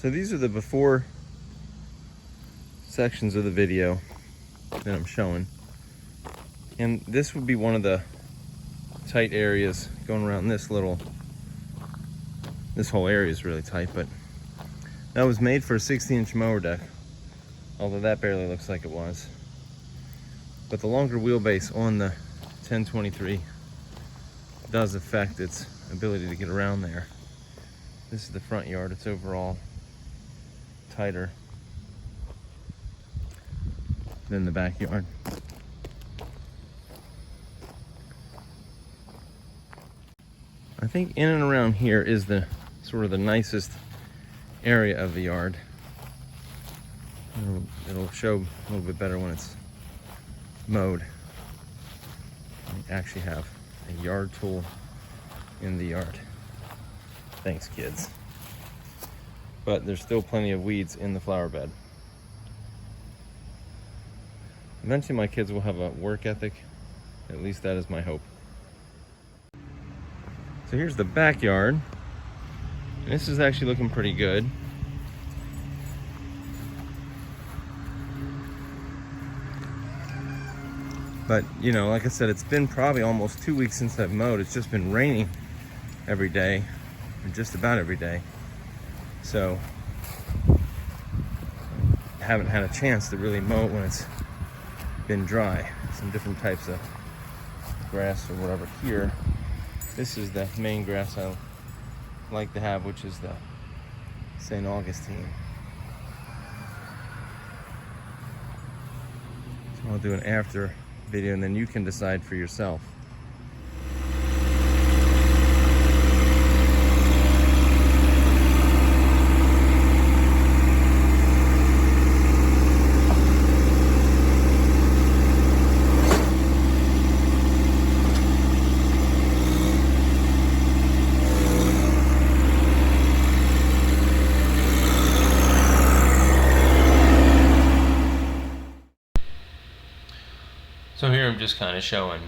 So these are the before sections of the video that I'm showing. And this would be one of the tight areas going around this whole area is really tight, but that was made for a 60-inch mower deck, although that barely looks like it was. But the longer wheelbase on the 1023 does affect its ability to get around there. This is the front yard. It's overall tighter than the backyard. I think in and around here is the sort of the nicest area of the yard. It'll show a little bit better when it's mowed. We actually have a yard tool in the yard. Thanks, kids. But there's still plenty of weeds in the flower bed. Eventually my kids will have a work ethic. At least that is my hope. So here's the backyard. And this is actually looking pretty good. But, you know, like I said, it's been probably almost 2 weeks since I've mowed. It's just been raining every day, or just about every day. So, I haven't had a chance to really mow it when it's been dry. Some different types of grass or whatever here. This is the main grass I like to have, which is the St. Augustine. So I'll do an after video and then you can decide for yourself. So here I'm just kind of showing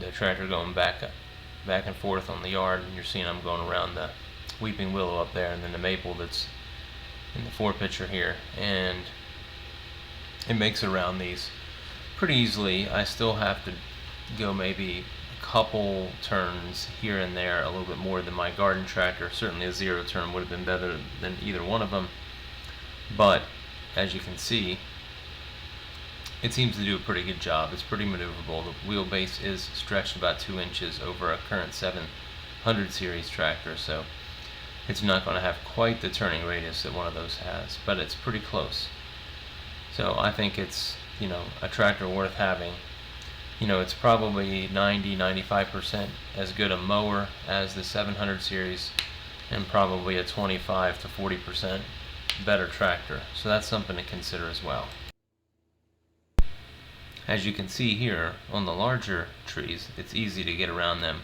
the tractor going back and forth on the yard, and you're seeing I'm going around the weeping willow up there and then the maple that's in the four-pitcher here, and it makes it around these pretty easily. I still have to go maybe a couple turns here and there, a little bit more than my garden tractor. Certainly a zero turn would have been better than either one of them, but as you can see, it seems to do a pretty good job. It's pretty maneuverable. The wheelbase is stretched about 2 inches over a current 700 series tractor, so it's not going to have quite the turning radius that one of those has, but it's pretty close. So I think it's, you know, a tractor worth having. You know, it's probably 90-95% as good a mower as the 700 series, and probably a 25 to 40% better tractor. So that's something to consider as well. As you can see here, on the larger trees, it's easy to get around them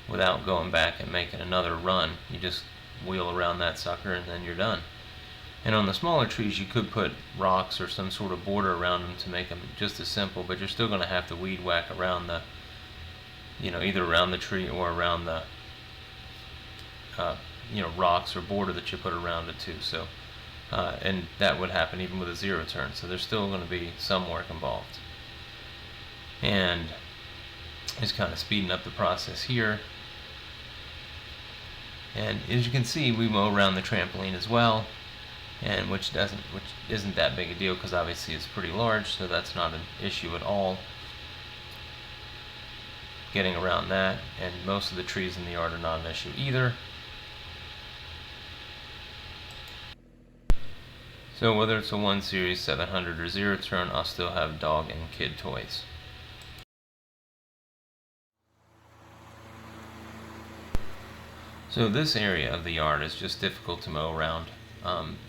without going back and making another run. You just wheel around that sucker and then you're done. And on the smaller trees, you could put rocks or some sort of border around them to make them just as simple, but you're still going to have to weed whack around the, you know, either around the tree or around the, you know, rocks or border that you put around it too. So, and that would happen even with a zero turn. So there's still going to be some work involved. And it's kind of speeding up the process here. And as you can see, we mow around the trampoline as well, and which isn't that big a deal because obviously it's pretty large, so that's not an issue at all. Getting around that, and most of the trees in the yard are not an issue either. So whether it's a 1 series, 700 or zero turn, I'll still have dog and kid toys. So this area of the yard is just difficult to mow around.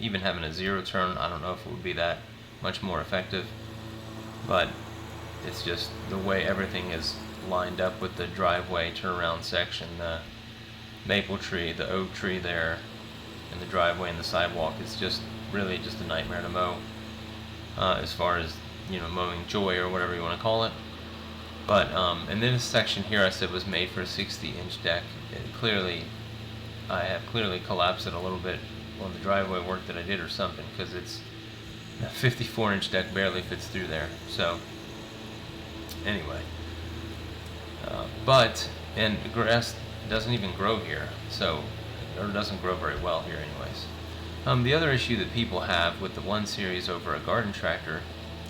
Even having a zero turn, I don't know if it would be that much more effective, but it's just the way everything is lined up with the driveway turnaround section, the maple tree, the oak tree there, and the driveway and the sidewalk. It's just really just a nightmare to mow, as far as, you know, mowing joy or whatever you want to call it. But and then this section here I said was made for a 60-inch deck. I have clearly collapsed it a little bit on the driveway work that I did or something, because it's a 54-inch deck barely fits through there. So anyway, and grass doesn't even grow here, so, or doesn't grow very well here anyways. The other issue that people have with the 1 Series over a garden tractor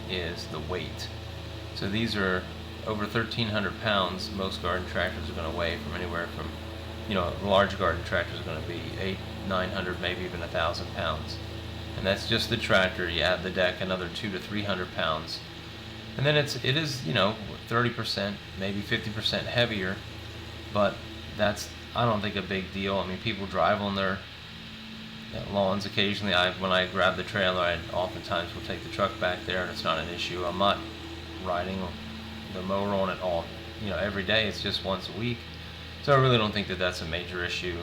is the weight. So these are over 1,300 pounds. Most garden tractors are going to weigh from anywhere from, a large garden tractor is going to be 800-900, maybe even 1,000 pounds. And that's just the tractor. You add the deck, another 200 to 300 pounds. And then it is 30%, maybe 50% heavier, but that's, I don't think, a big deal. I mean, people drive on their lawns occasionally. When I grab the trailer, I oftentimes will take the truck back there, and it's not an issue. I'm not riding the mower on it all, every day. It's just once a week, so I really don't think that that's a major issue.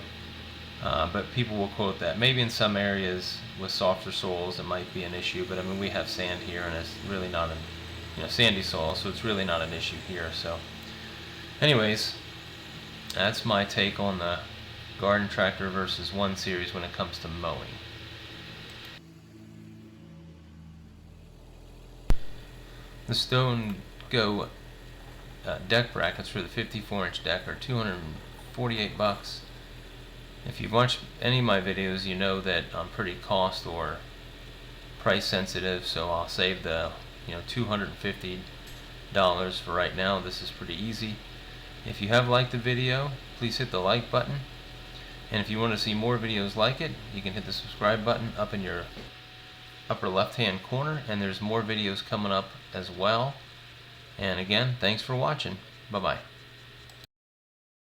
But people will quote that. Maybe in some areas with softer soils it might be an issue, but I mean, we have sand here, and it's really not sandy soil, so it's really not an issue here. So anyways, that's my take on the garden tractor versus 1 Series when it comes to mowing. The Stone Go deck brackets for the 54-inch deck are $248. If you've watched any of my videos, you know that I'm pretty cost or price sensitive, so I'll save the $250 for right now. This is pretty easy. If you have liked the video, please hit the like button, and if you want to see more videos like it, you can hit the subscribe button up in your upper left hand corner, and there's more videos coming up as well. And again, thanks for watching. Bye bye.